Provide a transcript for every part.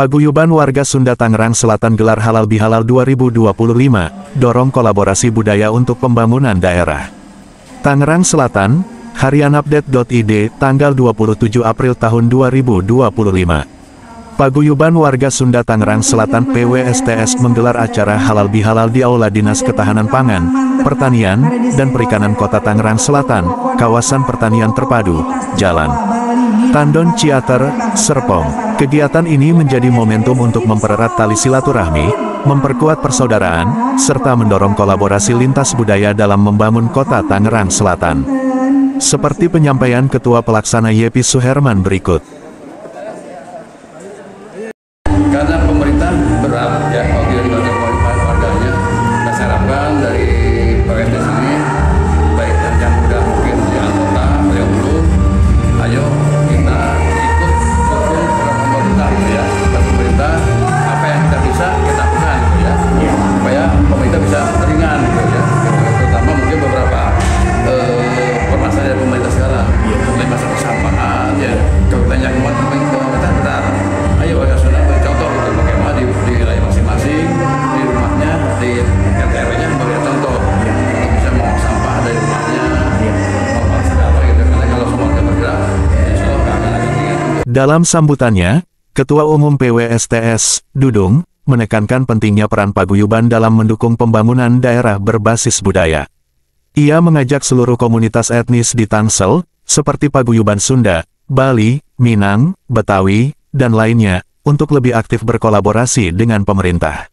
Paguyuban warga Sunda Tangerang Selatan gelar Halal Bihalal 2025, dorong kolaborasi budaya untuk pembangunan daerah. Tangerang Selatan, harianupdate.id, tanggal 27 April tahun 2025. Paguyuban warga Sunda Tangerang Selatan PWSTS menggelar acara Halal Bihalal di Aula Dinas Ketahanan Pangan, Pertanian, dan Perikanan Kota Tangerang Selatan, kawasan pertanian terpadu, Jalan Tandon Ciater, Serpong. Kegiatan ini menjadi momentum untuk mempererat tali silaturahmi, memperkuat persaudaraan, serta mendorong kolaborasi lintas budaya dalam membangun kota Tangerang Selatan. Seperti penyampaian Ketua Pelaksana Yepi Suherman berikut. Karena pemerintah berat ya kalau tidak dibantu warganya, nah saya harapkan dari PWSTS ini, baik yang muda mungkin yang anggota atau yang belum, ayo kita ikut dukung pemerintah ya, dan pemerintah apa yang kita bisa kita lakukan gitu ya, supaya pemerintah bisa ringan gitu ya, terutama mungkin beberapa permasalahan pemerintah sekarang, mulai masalah kesampaian ya, kalau kita yang pemerintah benar, ayo warga Sunda contoh gitu, bagaimana di wilayah masing-masing, di rumahnya, di RT-nya sebagai contoh untuk bisa mengolah sampah dari rumahnya, mengolah segala gitu, karena kalau semua kita bergerak, insya Allah nggak akan ada tinggal. Dalam sambutannya, Ketua Umum PWSTS, Dudung, menekankan pentingnya peran paguyuban dalam mendukung pembangunan daerah berbasis budaya. Ia mengajak seluruh komunitas etnis di Tangsel, seperti paguyuban Sunda, Bali, Minang, Betawi, dan lainnya, untuk lebih aktif berkolaborasi dengan pemerintah.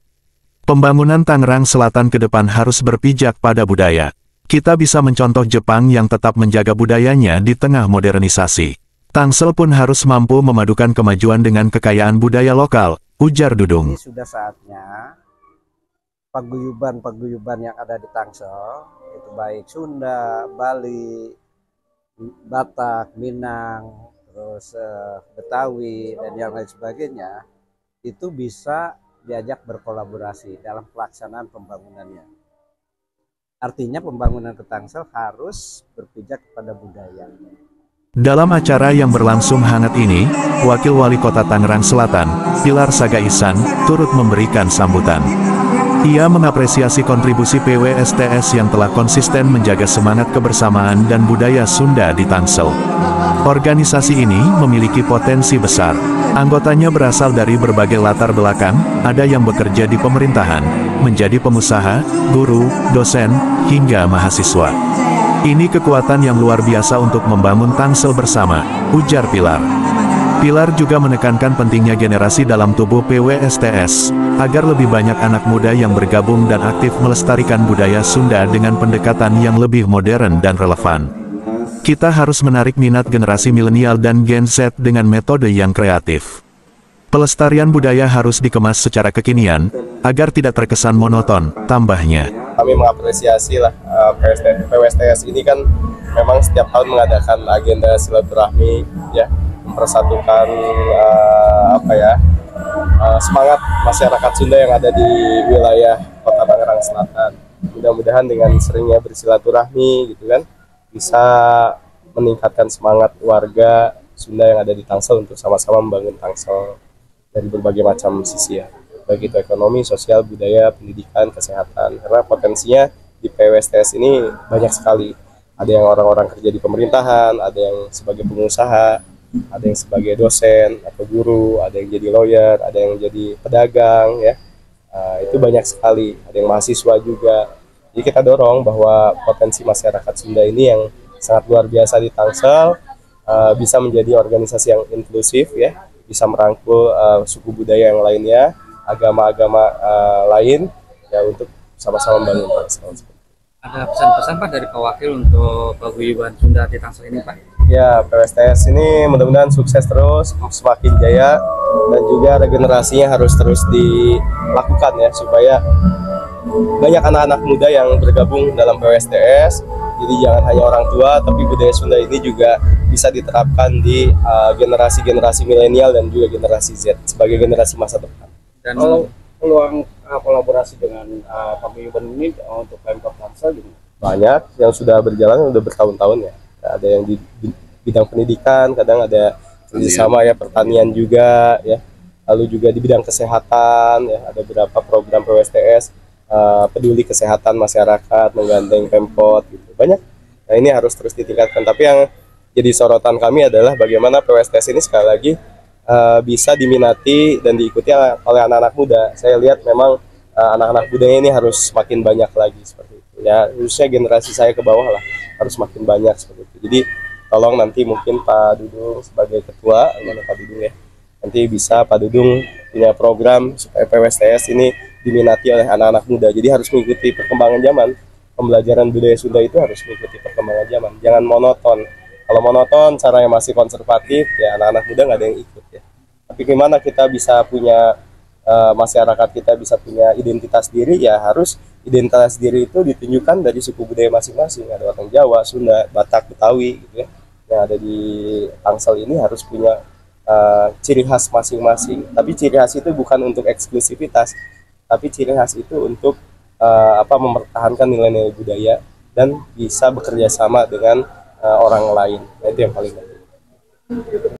Pembangunan Tangerang Selatan ke depan harus berpijak pada budaya. Kita bisa mencontoh Jepang yang tetap menjaga budayanya di tengah modernisasi. Tangsel pun harus mampu memadukan kemajuan dengan kekayaan budaya lokal, ujar Dudung. Ini sudah saatnya paguyuban-paguyuban yang ada di Tangsel, itu baik Sunda, Bali, Batak, Minang, terus Betawi, dan yang lain sebagainya, itu bisa diajak berkolaborasi dalam pelaksanaan pembangunannya. Artinya pembangunan ke Tangsel harus berpijak kepada budaya. Dalam acara yang berlangsung hangat ini, Wakil Wali Kota Tangerang Selatan, Pilar Sagaisan, turut memberikan sambutan. Ia mengapresiasi kontribusi PWSTS yang telah konsisten menjaga semangat kebersamaan dan budaya Sunda di Tangsel. Organisasi ini memiliki potensi besar. Anggotanya berasal dari berbagai latar belakang, ada yang bekerja di pemerintahan, menjadi pengusaha, guru, dosen, hingga mahasiswa. Ini kekuatan yang luar biasa untuk membangun Tangsel bersama, ujar Pilar. Pilar juga menekankan pentingnya generasi dalam tubuh PWSTS, agar lebih banyak anak muda yang bergabung dan aktif melestarikan budaya Sunda dengan pendekatan yang lebih modern dan relevan. Kita harus menarik minat generasi milenial dan Gen Z dengan metode yang kreatif. Pelestarian budaya harus dikemas secara kekinian, agar tidak terkesan monoton, tambahnya. Kami mengapresiasi lah PWSTS ini kan memang setiap tahun mengadakan agenda silaturahmi ya, mempersatukan semangat masyarakat Sunda yang ada di wilayah Kota Tangerang Selatan. Mudah-mudahan dengan seringnya bersilaturahmi gitu kan, bisa meningkatkan semangat warga Sunda yang ada di Tangsel untuk sama-sama membangun Tangsel dari berbagai macam sisi ya, baik itu ekonomi, sosial, budaya, pendidikan, kesehatan. Karena potensinya di PWSTS ini banyak sekali. Ada yang orang-orang kerja di pemerintahan, ada yang sebagai pengusaha, ada yang sebagai dosen atau guru, ada yang jadi lawyer, ada yang jadi pedagang ya. Itu banyak sekali. Ada yang mahasiswa juga. Jadi kita dorong bahwa potensi masyarakat Sunda ini yang sangat luar biasa di Tangsel bisa menjadi organisasi yang inklusif ya, bisa merangkul suku budaya yang lainnya, agama-agama lain ya, untuk sama-sama membangun Tangsel. Ada pesan-pesan Pak dari Pak Wakil untuk paguyuban Sunda di Tangsel ini Pak? Ya, PWSTS ini mudah-mudahan sukses terus, semakin jaya, dan juga regenerasinya harus terus dilakukan ya, supaya banyak anak-anak muda yang bergabung dalam PWSTS. Jadi jangan hanya orang tua, tapi budaya Sunda ini juga bisa diterapkan di generasi-generasi milenial dan juga generasi Z sebagai generasi masa depan. Dan kalau peluang kolaborasi dengan paguyuban ini untuk Pemkab Tangsel gimana? Banyak yang sudah berjalan, sudah bertahun-tahun ya. Ada yang di bidang pendidikan, kadang ada kerjasama ya, pertanian juga ya. lalu juga di bidang kesehatan ya ada beberapa program PWSTS, peduli kesehatan masyarakat menggandeng Pemkot gitu. Banyak. Nah, ini harus terus ditingkatkan. Tapi yang jadi sorotan kami adalah bagaimana PWSTS ini sekali lagi bisa diminati dan diikuti oleh anak-anak muda. Saya lihat memang anak-anak mudanya ini harus makin banyak lagi seperti itu. Ya, khususnya generasi saya ke bawah lah harus makin banyak seperti itu. Jadi tolong nanti mungkin Pak Dudung sebagai ketua, mana Pak Dudung ya, nanti bisa Pak Dudung punya program supaya PWSTS ini diminati oleh anak-anak muda. Jadi harus mengikuti perkembangan zaman. Pembelajaran budaya Sunda itu harus mengikuti perkembangan zaman. Jangan monoton. Kalau monoton, caranya masih konservatif, ya anak-anak muda nggak ada yang ikut ya. Tapi gimana kita bisa punya masyarakat kita bisa punya identitas diri, ya harus identitas diri itu ditunjukkan dari suku budaya masing-masing. Ada orang Jawa, Sunda, Batak, Betawi gitu ya. Yang ada di Tangsel ini harus punya ciri khas masing-masing. Tapi ciri khas itu bukan untuk eksklusivitas, tapi ciri khas itu untuk mempertahankan nilai-nilai budaya dan bisa bekerja sama dengan orang lain. Nah, itu yang paling penting.